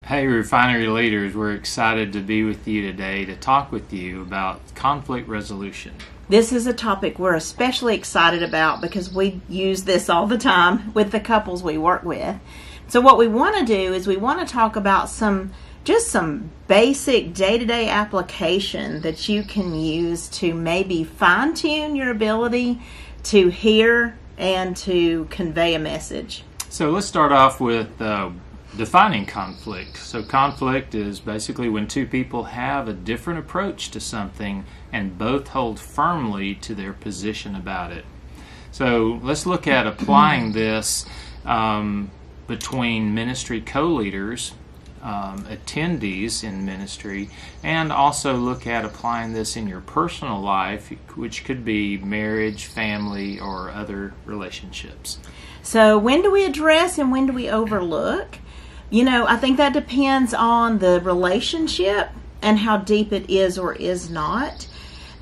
Hey, Refinery Leaders, we're excited to be with you today to talk with you about conflict resolution. This is a topic we're especially excited about because we use this all the time with the couples we work with. So what we want to do is we want to talk about some basic day-to-day application that you can use to maybe fine-tune your ability to hear and to convey a message. So let's start off with defining conflict. So conflict is basically when two people have a different approach to something and both hold firmly to their position about it. So let's look at applying this between ministry co-leaders, attendees in ministry, and also look at applying this in your personal life, which could be marriage, family, or other relationships. So when do we address and when do we overlook? You know, I think that depends on the relationship and how deep it is or is not.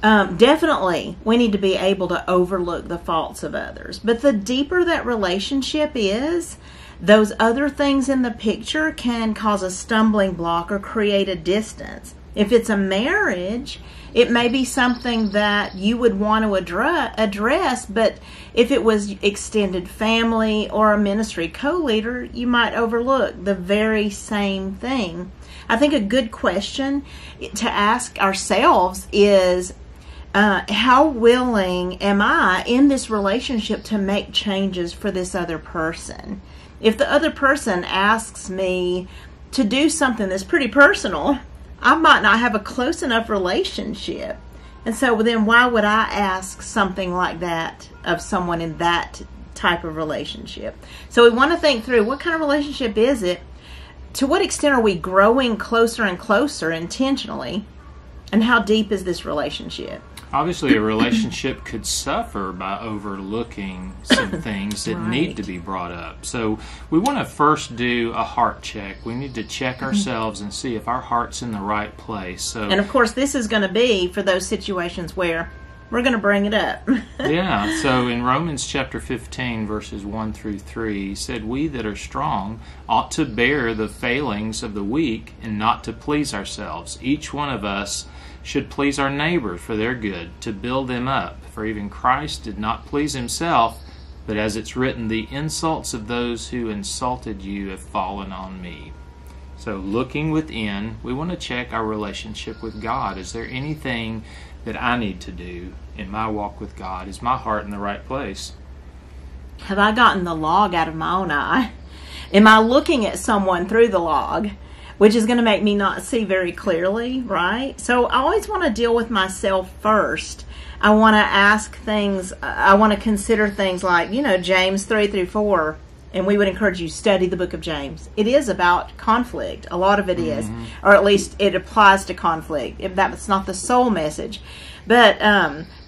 Definitely, we need to be able to overlook the faults of others. But the deeper that relationship is, those other things in the picture can cause a stumbling block or create a distance. If it's a marriage, it may be something that you would want to address, but if it was extended family or a ministry co-leader, you might overlook the very same thing. I think a good question to ask ourselves is, how willing am I in this relationship to make changes for this other person? If the other person asks me to do something that's pretty personal, I might not have a close enough relationship. And so then why would I ask something like that of someone in that type of relationship? So we want to think through, what kind of relationship is it? To what extent are we growing closer and closer intentionally? And how deep is this relationship? Obviously, a relationship could suffer by overlooking some things that Right. need to be brought up. So we want to first do a heart check. We need to check ourselves and see if our heart's in the right place. So, And of course, this is going to be for those situations where we're going to bring it up. yeah, so in Romans chapter 15, verses 1 through 3, he said, "We that are strong ought to bear the failings of the weak and not to please ourselves. Each one of us should please our neighbor for their good, to build them up. For even Christ did not please himself, but as it's written, the insults of those who insulted you have fallen on me." So looking within, we want to check our relationship with God. Is there anything that I need to do in my walk with God? Is my heart in the right place? Have I gotten the log out of my own eye? Am I looking at someone through the log, which is going to make me not see very clearly, right? So I always want to deal with myself first. I want to ask things, I want to consider things like, James 3 through 4, and we would encourage you to study the book of James. It is about conflict. A lot of it is, or at least it applies to conflict. If that's not the sole message. But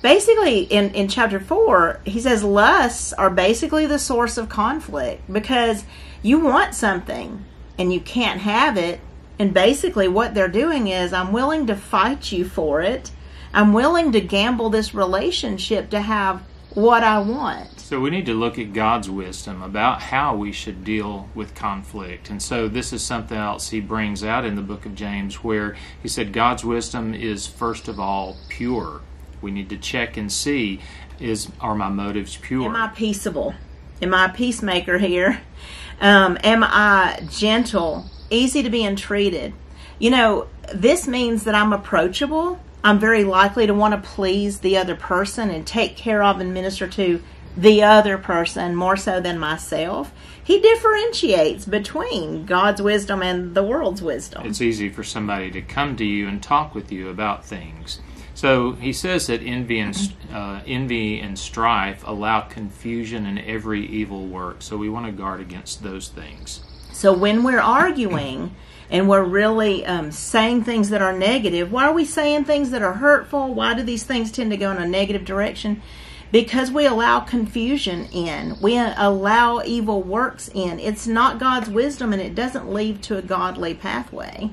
basically in chapter 4, he says lusts are basically the source of conflict because you want something and you can't have it. And basically what they're doing is, I'm willing to fight you for it. I'm willing to gamble this relationship to have what I want. So we need to look at God's wisdom about how we should deal with conflict. And so this is something else he brings out in the book of James, where he said God's wisdom is first of all pure. We need to check and see, are my motives pure? Am I peaceable? Am I a peacemaker here? Am I gentle? Easy to be entreated? This means that I'm approachable. I'm very likely to want to please the other person and take care of and minister to the other person more so than myself. He differentiates between God's wisdom and the world's wisdom. It's easy for somebody to come to you and talk with you about things. So he says that envy and strife allow confusion in every evil work. So we want to guard against those things. So when we're arguing and we're really saying things that are negative, why are we saying things that are hurtful? Why do these things tend to go in a negative direction? Because we allow confusion in. We allow evil works in. It's not God's wisdom, and it doesn't lead to a godly pathway.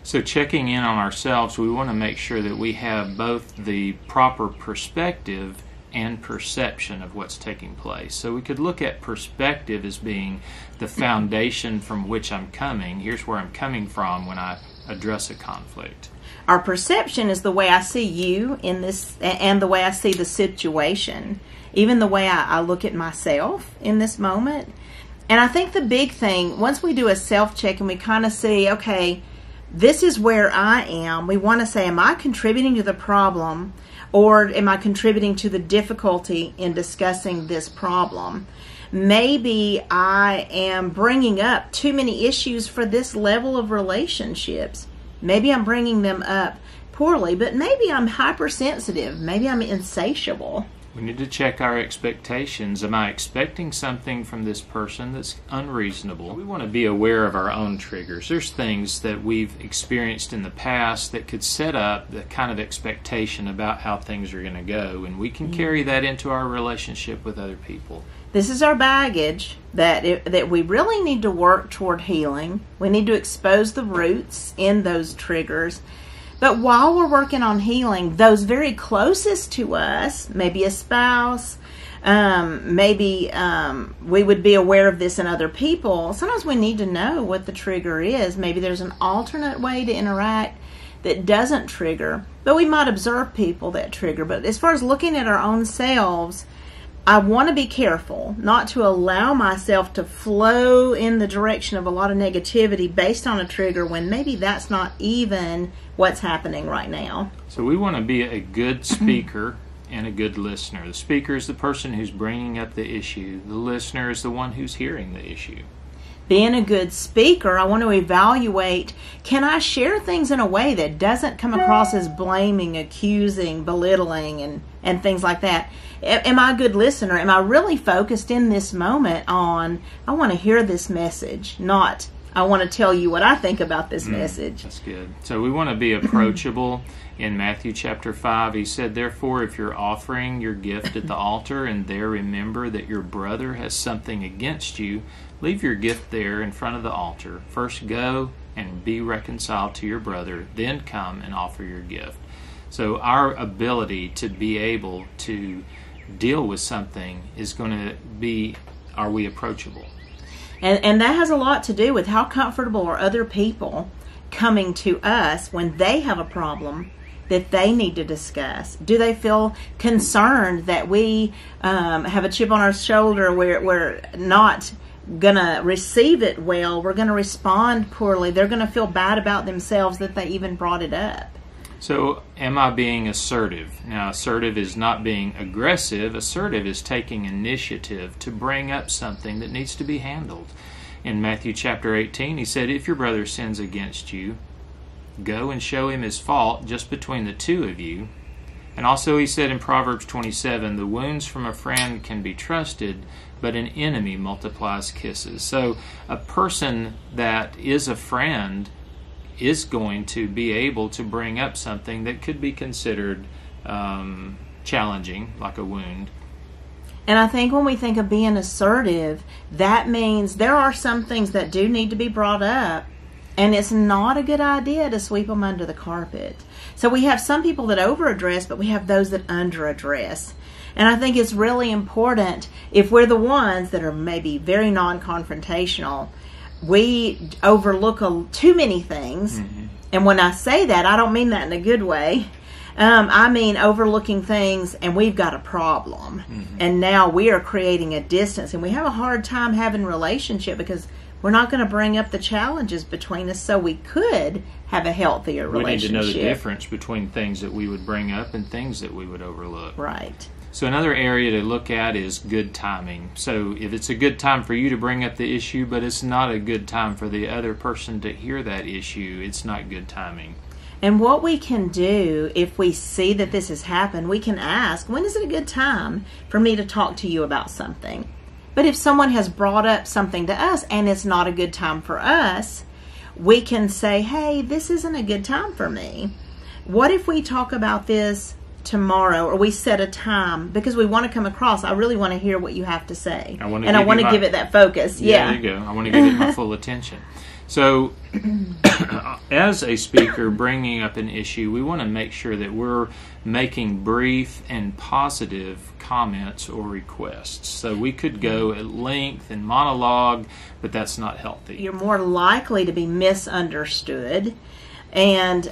So checking in on ourselves, we want to make sure that we have both the proper perspective and perception of what's taking place. So we could look at perspective as being the foundation from which I'm coming. Here's where I'm coming from when I address a conflict. Our perception is the way I see you in this, and the way I see the situation, even the way I look at myself in this moment. And I think the big thing, once we do a self-check and we kind of see, okay, this is where I am, we want to say, am I contributing to the problem, or am I contributing to the difficulty in discussing this problem? Maybe I am bringing up too many issues for this level of relationships. Maybe I'm bringing them up poorly, but maybe I'm hypersensitive. Maybe I'm insatiable. We need to check our expectations. Am I expecting something from this person that's unreasonable? We want to be aware of our own triggers. There's things that we've experienced in the past that could set up the kind of expectation about how things are going to go, and we can carry that into our relationship with other people. This is our baggage that we really need to work toward healing. We need to expose the roots in those triggers. But while we're working on healing, those very closest to us, maybe a spouse, maybe we would be aware of this in other people. Sometimes we need to know what the trigger is. Maybe there's an alternate way to interact that doesn't trigger. But we might observe people that trigger. But as far as looking at our own selves, I want to be careful not to allow myself to flow in the direction of a lot of negativity based on a trigger when maybe that's not even what's happening right now. So we want to be a good speaker and a good listener. The speaker is the person who's bringing up the issue. The listener is the one who's hearing the issue. Being a good speaker, I want to evaluate, can I share things in a way that doesn't come across as blaming, accusing, belittling, and things like that? Am I a good listener? Am I really focused in this moment on, I want to hear this message, not I want to tell you what I think about this message. That's good. So we want to be approachable. In Matthew chapter 5, he said, therefore, if you're offering your gift at the altar and there remember that your brother has something against you, leave your gift there in front of the altar. First go and be reconciled to your brother, then come and offer your gift. So our ability to be able to deal with something is going to be, are we approachable? And that has a lot to do with how comfortable are other people coming to us when they have a problem that they need to discuss. Do they feel concerned that we have a chip on our shoulder, we're not going to receive it well, we're going to respond poorly, they're going to feel bad about themselves that they even brought it up? So, am I being assertive? Now, assertive is not being aggressive. Assertive is taking initiative to bring up something that needs to be handled. In Matthew chapter 18, he said, if your brother sins against you, go and show him his fault just between the two of you. And also he said in Proverbs 27, the wounds from a friend can be trusted, but an enemy multiplies kisses. So, a person that is a friend is going to be able to bring up something that could be considered challenging, like a wound. And I think when we think of being assertive, that means there are some things that do need to be brought up, and it's not a good idea to sweep them under the carpet. So we have some people that over-address, but we have those that under-address. And I think it's really important, if we're the ones that are maybe very non-confrontational, we overlook too many things. Mm-hmm. And when I say that, I don't mean that in a good way. I mean overlooking things, and we've got a problem. Mm-hmm. And now we are creating a distance, and we have a hard time having a relationship because we're not going to bring up the challenges between us so we could have a healthier relationship. We need to know the difference between things that we would bring up and things that we would overlook. Right. So another area to look at is good timing. So if it's a good time for you to bring up the issue, but it's not a good time for the other person to hear that issue, it's not good timing. And what we can do if we see that this has happened, we can ask, when is it a good time for me to talk to you about something? But if someone has brought up something to us and it's not a good time for us, we can say, hey, this isn't a good time for me. What if we talk about this tomorrow, or we set a time because we want to come across, I really want to hear what you have to say. I want to give it that focus. Yeah, there you go. I want to give it my full attention. So, as a speaker bringing up an issue, we want to make sure that we're making brief and positive comments or requests. So we could go at length and monologue, but that's not healthy. You're more likely to be misunderstood. And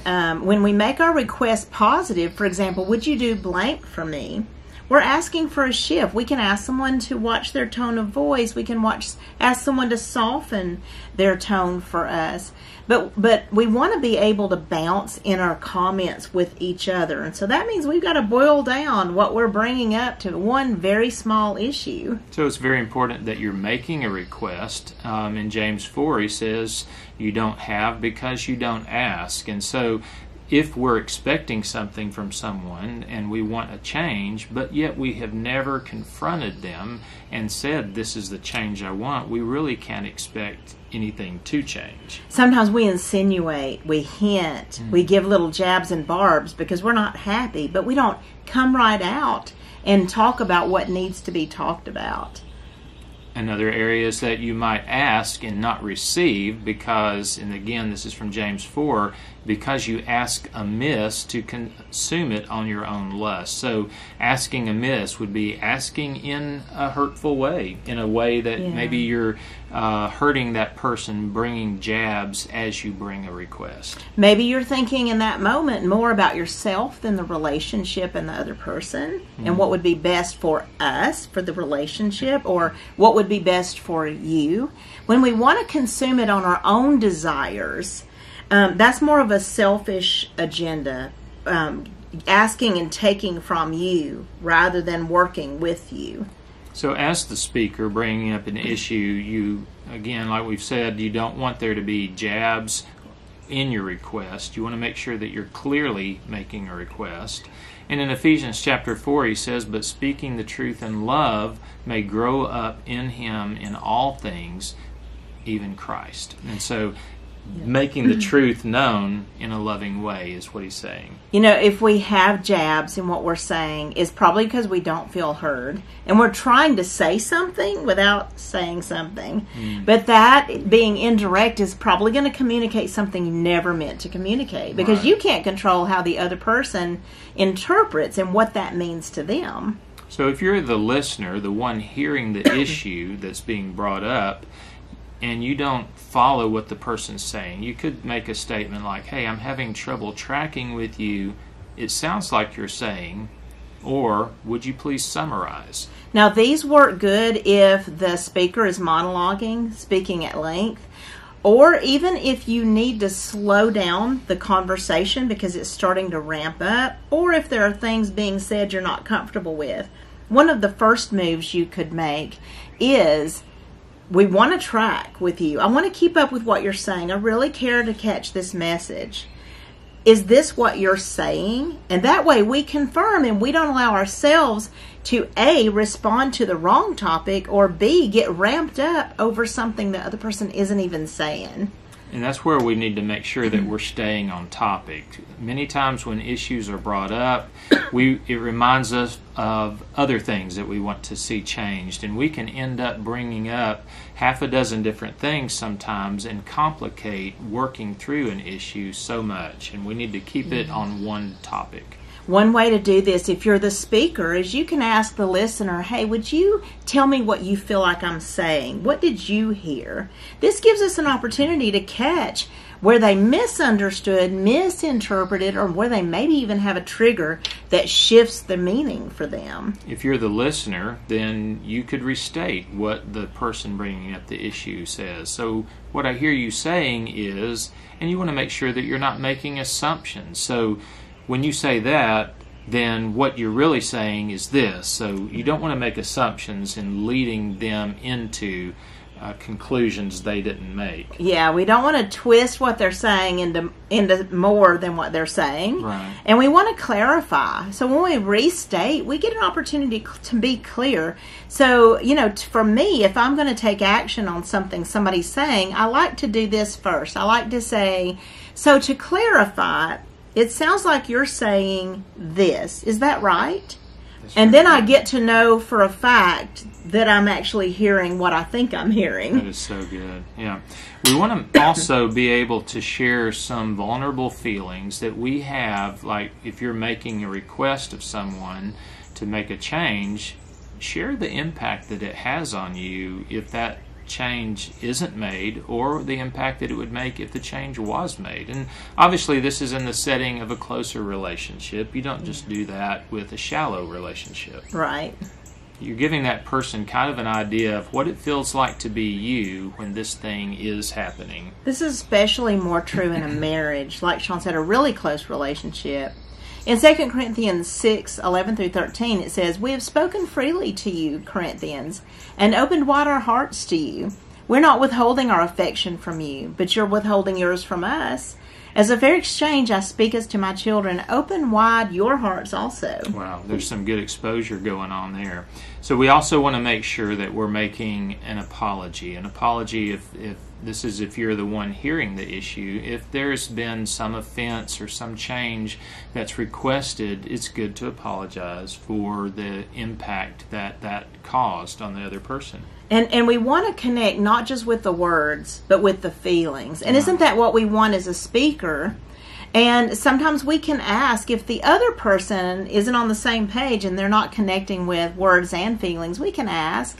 when we make our request positive, for example, would you do blank for me? We're asking for a shift. We can ask someone to watch their tone of voice. We can ask someone to soften their tone for us. But we want to be able to bounce in our comments with each other. And so that means we've got to boil down what we're bringing up to one very small issue. So it's very important that you're making a request. In James 4, he says, you don't have because you don't ask. And so if we're expecting something from someone and we want a change, but yet we have never confronted them and said, this is the change I want, we really can't expect anything to change. Sometimes we insinuate, we hint, we give little jabs and barbs because we're not happy, but we don't come right out and talk about what needs to be talked about. Another area is that you might ask and not receive because, and again this is from James 4, because you ask amiss to consume it on your own lust. So asking amiss would be asking in a hurtful way, in a way that maybe you're hurting that person, bringing jabs as you bring a request. Maybe you're thinking in that moment more about yourself than the relationship and the other person, and what would be best for us, for the relationship, or what would be best for you. When we want to consume it on our own desires, that's more of a selfish agenda, asking and taking from you rather than working with you. So as the speaker bringing up an issue, you, again, like we've said, you don't want there to be jabs in your request. You want to make sure that you're clearly making a request. And in Ephesians chapter 4, he says, but speaking the truth in love may grow up in him in all things, even Christ. And so making the truth known in a loving way is what he's saying. You know, if we have jabs in what we're saying, it's probably because we don't feel heard. And we're trying to say something without saying something. But that, being indirect, is probably going to communicate something you never meant to communicate. Because you can't control how the other person interprets and what that means to them. So if you're the listener, the one hearing the issue that's being brought up, and you don't follow what the person's saying, you could make a statement like, hey, I'm having trouble tracking with you. It sounds like you're saying, or would you please summarize? Now, these work good if the speaker is monologuing, speaking at length, or even if you need to slow down the conversation because it's starting to ramp up, or if there are things being said you're not comfortable with. One of the first moves you could make is, we want to track with you. I want to keep up with what you're saying. I really care to catch this message. Is this what you're saying? And that way we confirm and we don't allow ourselves to A, respond to the wrong topic, or B, get ramped up over something the other person isn't even saying. And that's where we need to make sure that we're staying on topic. Many times when issues are brought up, it reminds us of other things that we want to see changed. And we can end up bringing up half a dozen different things sometimes and complicate working through an issue so much. And we need to keep it on one topic. One way to do this, if you're the speaker, is you can ask the listener, hey, would you tell me what you feel like I'm saying? What did you hear? This gives us an opportunity to catch where they misunderstood, misinterpreted, or where they maybe even have a trigger that shifts the meaning for them. If you're the listener, then you could restate what the person bringing up the issue says. So what I hear you saying is, and you want to make sure that you're not making assumptions. So when you say that, then what you're really saying is this. So you don't want to make assumptions and leading them into conclusions they didn't make. Yeah, we don't want to twist what they're saying into more than what they're saying. Right. And we want to clarify. So when we restate, we get an opportunity to be clear. So, you know, for me, if I'm going to take action on something somebody's saying, I like to do this first. I like to say, so to clarify, it sounds like you're saying this. Is that right? That's And very then I good. get to know for a fact that I'm actually hearing what I think I'm That hearing. is so good. Yeah. We want to also be able to share some vulnerable feelings that we have, like if you're making a request of someone to make a change, share the impact that it has on you if that change isn't made, or the impact that it would make if the change was made. And obviously this is in the setting of a closer relationship. You don't just do that with a shallow relationship. Right. You're giving that person kind of an idea of what it feels like to be you when this thing is happening. This is especially more true in a marriage, like Sean said, a really close relationship. In 2 Corinthians 6:11 through 13, it says, "We have spoken freely to you, Corinthians, and opened wide our hearts to you. We're not withholding our affection from you, but you're withholding yours from us. As a fair exchange, I speak as to my children, open wide your hearts also." Wow, there's some good exposure going on there. So we also want to make sure that we're making an apology. An apology, if this is if you're the one hearing the issue, if there's been some offense or some change that's requested, it's good to apologize for the impact that caused on the other person. And we want to connect not just with the words, but with the feelings. And isn't that what we want as a speaker? And sometimes we can ask if the other person isn't on the same page and they're not connecting with words and feelings. We can ask.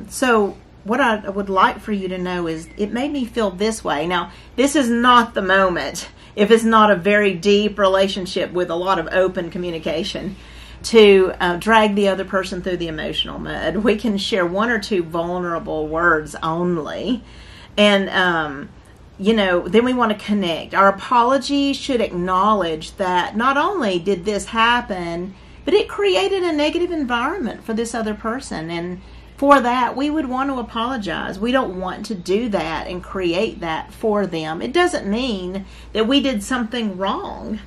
So what I would like for you to know is it made me feel this way. Now, this is not the moment, if it's not a very deep relationship with a lot of open communication, to drag the other person through the emotional mud. We can share one or two vulnerable words only. And, then we want to connect. Our apology should acknowledge that not only did this happen, but it created a negative environment for this other person. And for that, we would want to apologize. We don't want to do that and create that for them. It doesn't mean that we did something wrong.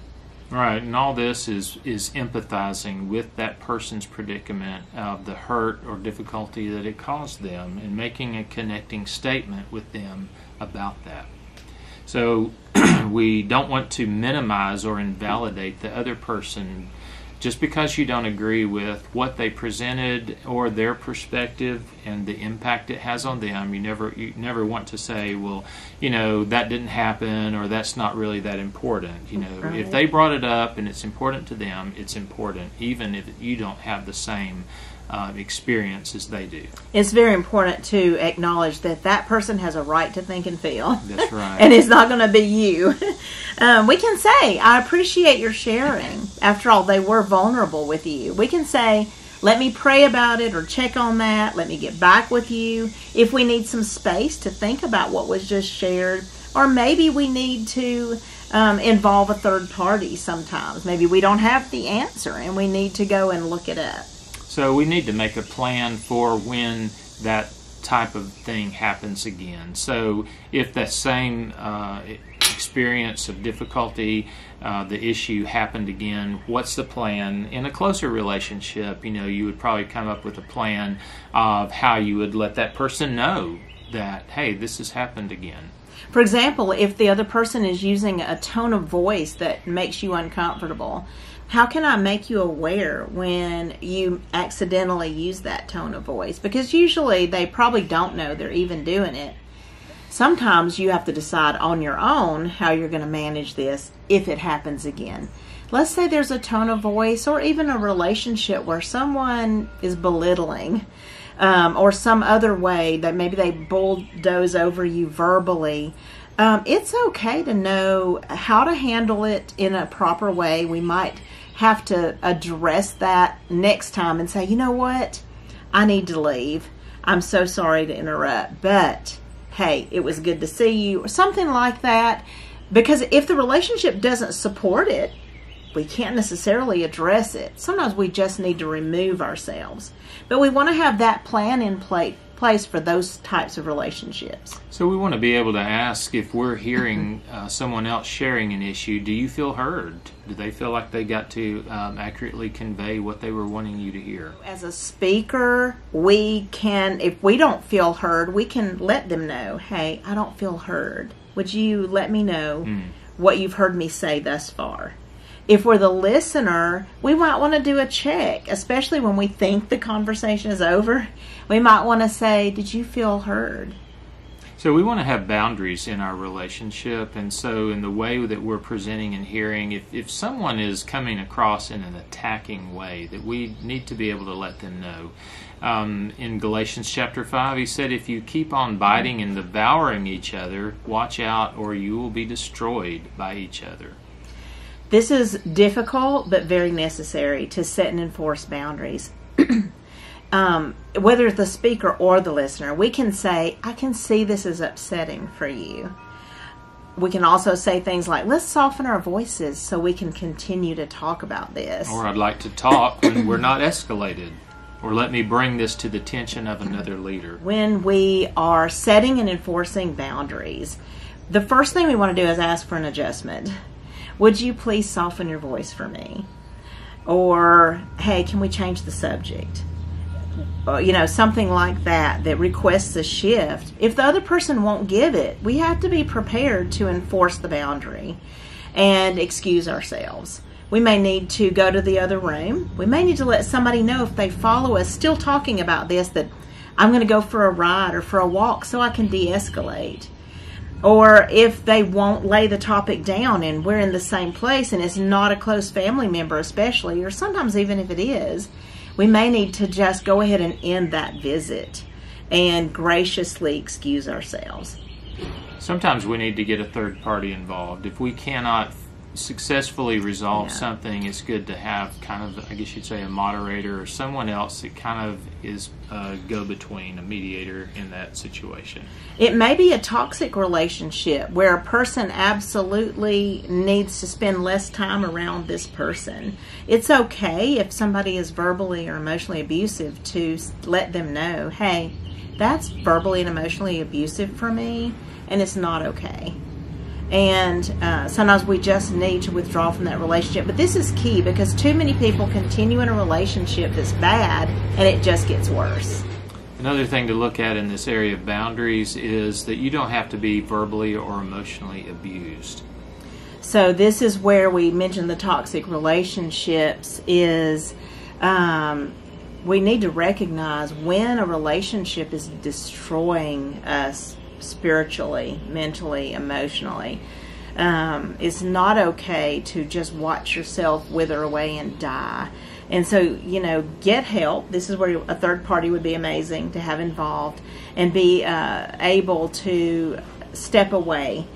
Right, and all this is empathizing with that person's predicament of the hurt or difficulty that it caused them and making a connecting statement with them about that. So we don't want to minimize or invalidate the other person just because you don't agree with what they presented or their perspective and the impact it has on them. You never want to say, well, that didn't happen, or that's not really that important. Right. If they brought it up and it's important to them, it's important, even if you don't have the same experience as they do. It's very important to acknowledge that that person has a right to think and feel. That's right. And it's not going to be you. We can say, I appreciate your sharing. After all, they were vulnerable with you. We can say, let me pray about it or check on that. Let me get back with you. If we need some space to think about what was just shared, or maybe we need to involve a third party sometimes. Maybe we don't have the answer and we need to go and look it up. So we need to make a plan for when that type of thing happens again. So if that same experience of difficulty, the issue happened again, what's the plan? In a closer relationship, you would probably come up with a plan of how you would let that person know that, hey, this has happened again. For example, if the other person is using a tone of voice that makes you uncomfortable, how can I make you aware when you accidentally use that tone of voice? Because usually they probably don't know they're even doing it. Sometimes you have to decide on your own how you're going to manage this if it happens again. Let's say there's a tone of voice or even a relationship where someone is belittling or some other way that maybe they bulldoze over you verbally. It's okay to know how to handle it in a proper way. We might have to address that next time and say, you know what? I need to leave. I'm so sorry to interrupt, but hey, it was good to see you, or something like that. Because if the relationship doesn't support it, we can't necessarily address it. Sometimes we just need to remove ourselves. But we want to have that plan in place for those types of relationships. So we want to be able to ask, if we're hearing someone else sharing an issue, do you feel heard? Do they feel like they got to accurately convey what they were wanting you to hear? As a speaker, we can, if we don't feel heard, we can let them know, hey, I don't feel heard. Would you let me know what you've heard me say thus far. If we're the listener, we might want to do a check, especially when we think the conversation is over. We might want to say, did you feel heard? So we want to have boundaries in our relationship, and so in the way that we're presenting and hearing, if someone is coming across in an attacking way, that we need to be able to let them know. In Galatians chapter 5, he said, if you keep on biting and devouring each other, watch out or you will be destroyed by each other. This is difficult but very necessary to set and enforce boundaries. Whether it's the speaker or the listener, we can say, I can see this is upsetting for you. We can also say things like, let's soften our voices so we can continue to talk about this. Or I'd like to talk when we're not escalated. Or let me bring this to the attention of another leader. When we are setting and enforcing boundaries, the first thing we want to do is ask for an adjustment. Would you please soften your voice for me? Or, hey, can we change the subject? Something like that requests a shift. If the other person won't give it, we have to be prepared to enforce the boundary and excuse ourselves. We may need to go to the other room. We may need to let somebody know if they follow us still talking about this that I'm going to go for a ride or for a walk so I can de-escalate. Or if they won't lay the topic down and we're in the same place and it's not a close family member especially, or sometimes even if it is, we may need to just go ahead and end that visit and graciously excuse ourselves. Sometimes we need to get a third party involved. If we cannot successfully resolve something, it's good to have kind of, I guess you'd say, a moderator or someone else that kind of is a go-between, a mediator in that situation. It may be a toxic relationship where a person absolutely needs to spend less time around this person. It's okay if somebody is verbally or emotionally abusive to let them know, hey, that's verbally and emotionally abusive for me, and it's not okay. And sometimes we just need to withdraw from that relationship. But this is key because too many people continue in a relationship that's bad and it just gets worse. Another thing to look at in this area of boundaries is that you don't have to be verbally or emotionally abused. So this is where we mentioned the toxic relationships is we need to recognize when a relationship is destroying us spiritually, mentally, emotionally. It's not okay to just watch yourself wither away and die. And so, get help. This is where a third party would be amazing to have involved and be able to step away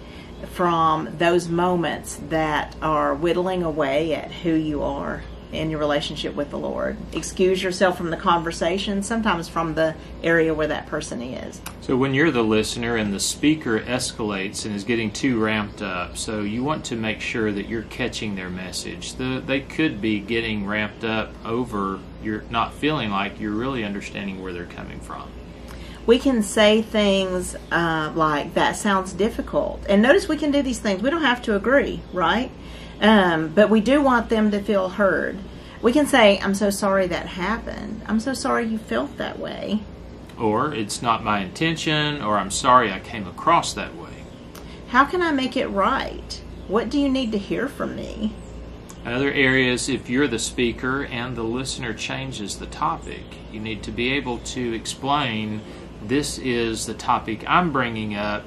from those moments that are whittling away at who you are in your relationship with the Lord. Excuse yourself from the conversation, sometimes from the area where that person is. So when you're the listener and the speaker escalates and is getting too ramped up, so you want to make sure that you're catching their message. They could be getting ramped up over you're not feeling like you're really understanding where they're coming from. We can say things like, that sounds difficult. And notice we can do these things. We don't have to agree, right? But we do want them to feel heard. We can say, I'm so sorry that happened. I'm so sorry you felt that way. Or, it's not my intention, or I'm sorry I came across that way. How can I make it right? What do you need to hear from me? In other areas, if you're the speaker and the listener changes the topic, you need to be able to explain, this is the topic I'm bringing up,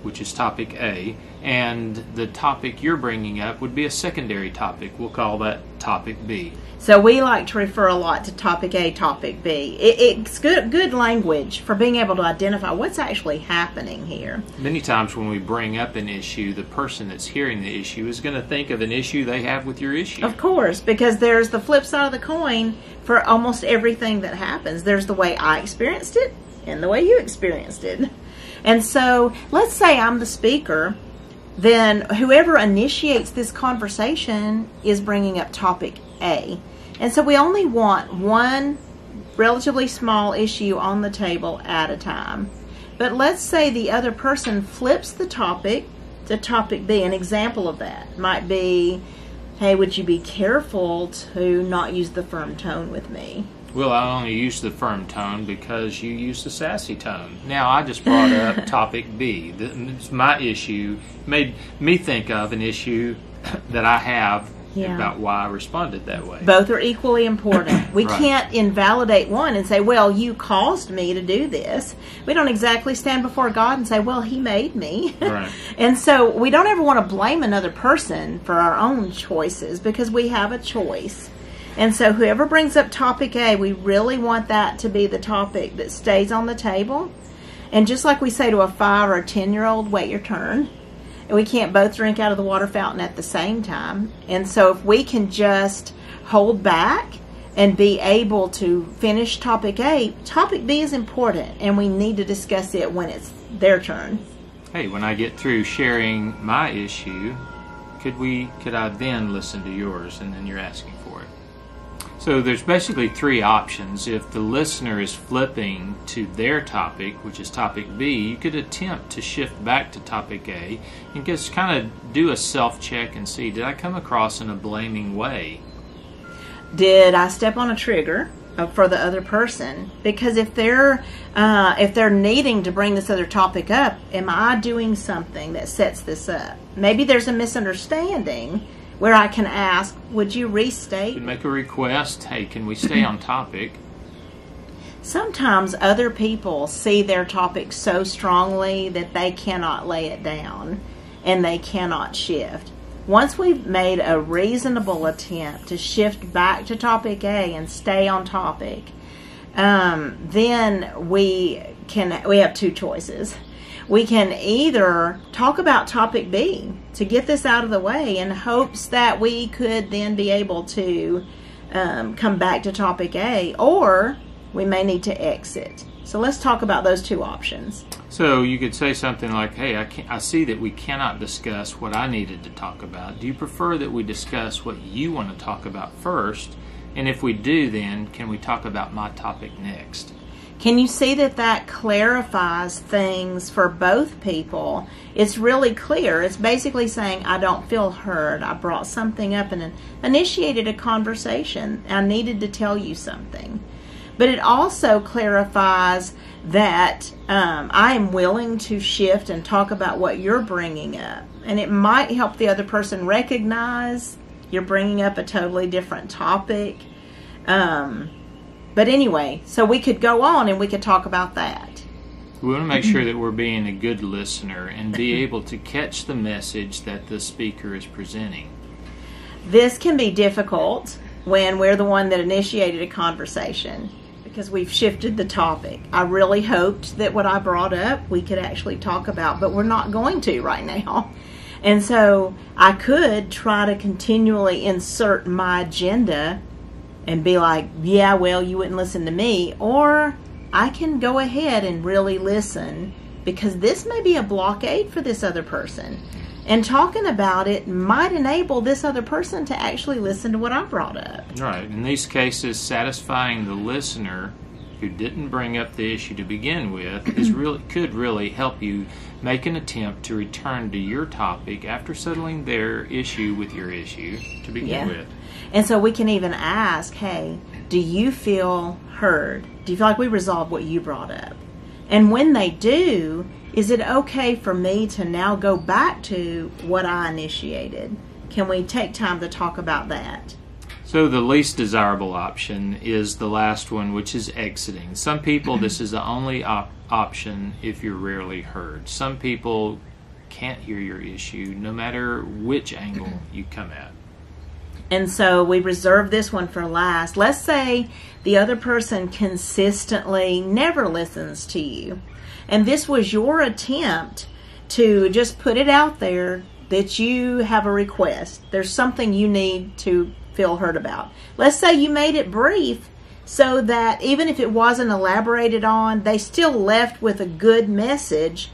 which is topic A, and the topic you're bringing up would be a secondary topic. We'll call that topic B. So we like to refer a lot to topic A, topic B. It's good language for being able to identify what's actually happening here. Many times when we bring up an issue, the person that's hearing the issue is going to think of an issue they have with your issue. Of course, because there's the flip side of the coin for almost everything that happens. There's the way I experienced it and the way you experienced it. And so let's say I'm the speaker, then whoever initiates this conversation is bringing up topic A. And so we only want one relatively small issue on the table at a time. But let's say the other person flips the topic to topic B. An example of that might be, hey, would you be careful to not use the firm tone with me? Well, I only use the firm tone because you use the sassy tone. Now, I just brought up topic B. My issue made me think of an issue that I have about why I responded that way. Both are equally important. We Right. can't invalidate one and say, well, you caused me to do this. We don't exactly stand before God and say, well, he made me. Right. And so we don't ever want to blame another person for our own choices because we have a choice. And so whoever brings up topic A, we really want that to be the topic that stays on the table. And just like we say to a 5 or a 10-year-old, wait your turn. And we can't both drink out of the water fountain at the same time. And so if we can just hold back and be able to finish topic A, topic B is important, and we need to discuss it when it's their turn. Hey, when I get through sharing my issue, could I then listen to yours, and then you're asking for it? So there's basically 3 options. If the listener is flipping to their topic, which is topic B, you could attempt to shift back to topic A and just kind of do a self-check and see, did I come across in a blaming way? Did I step on a trigger for the other person? Because if they're needing to bring this other topic up, am I doing something that sets this up? Maybe there's a misunderstanding where I can ask, would you restate? You could make a request, hey, can we stay on topic? Sometimes other people see their topic so strongly that they cannot lay it down and they cannot shift. Once we've made a reasonable attempt to shift back to topic A and stay on topic, then we have 2 choices. We can either talk about topic B to get this out of the way in hopes that we could then be able to come back to topic A, or we may need to exit. So let's talk about those 2 options. So you could say something like, hey, I see that we cannot discuss what I needed to talk about. Do you prefer that we discuss what you want to talk about first? And if we do, then can we talk about my topic next? Can you see that clarifies things for both people? It's really clear. It's basically saying, I don't feel heard. I brought something up and initiated a conversation. I needed to tell you something. But it also clarifies that I am willing to shift and talk about what you're bringing up. And it might help the other person recognize you're bringing up a totally different topic. But anyway, so we could go on and we could talk about that. We want to make sure that we're being a good listener and be able to catch the message that the speaker is presenting. This can be difficult when we're the one that initiated a conversation because we've shifted the topic. I really hoped that what I brought up we could actually talk about, but we're not going to right now. And so I could try to continually insert my agenda and be like, yeah, well, you wouldn't listen to me. Or I can go ahead and really listen because this may be a blockade for this other person. And talking about it might enable this other person to actually listen to what I brought up. Right. In these cases, satisfying the listener who didn't bring up the issue to begin with could really help you make an attempt to return to your topic after settling their issue with your issue to begin with. And so we can even ask, hey, do you feel heard? Do you feel like we resolved what you brought up? And when they do, is it okay for me to now go back to what I initiated? Can we take time to talk about that? So the least desirable option is the last one, which is exiting. Some people, this is the only option if you're rarely heard. Some people can't hear your issue no matter which angle you come at. And so we reserve this one for last. Let's say the other person consistently never listens to you. And this was your attempt to just put it out there that you have a request. There's something you need to feel heard about. Let's say you made it brief so that even if it wasn't elaborated on, they still left with a good message,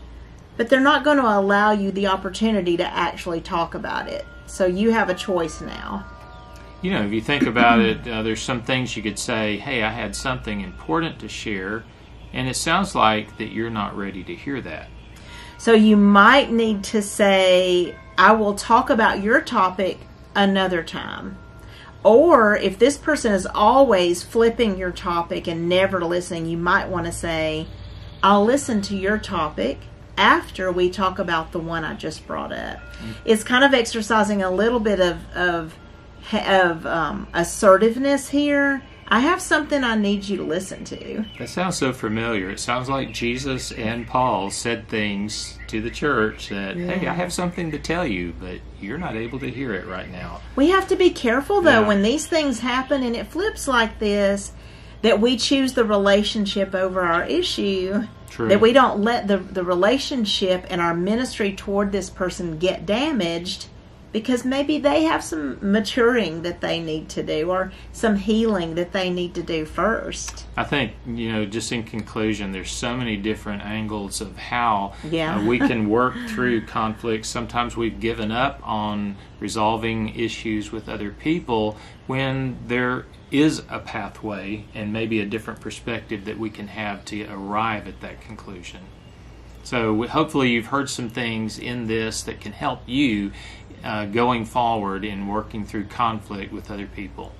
but they're not going to allow you the opportunity to actually talk about it. So you have a choice now. You know, if you think about it, there's some things you could say, hey, I had something important to share, and it sounds like that you're not ready to hear that. So you might need to say, I will talk about your topic another time. Or if this person is always flipping your topic and never listening, you might want to say, I'll listen to your topic after we talk about the one I just brought up. It's kind of exercising a little bit of assertiveness here. I have something I need you to listen to. That sounds so familiar. It sounds like Jesus and Paul said things to the church that, hey, I have something to tell you, but you're not able to hear it right now. We have to be careful, though, when these things happen and it flips like this, that we choose the relationship over our issue. True. That we don't let the relationship and our ministry toward this person get damaged, because maybe they have some maturing that they need to do or some healing that they need to do first. I think, just in conclusion, there's so many different angles of how we can work through conflicts. Sometimes we've given up on resolving issues with other people when there is a pathway and maybe a different perspective that we can have to arrive at that conclusion. So hopefully you've heard some things in this that can help you going forward in working through conflict with other people.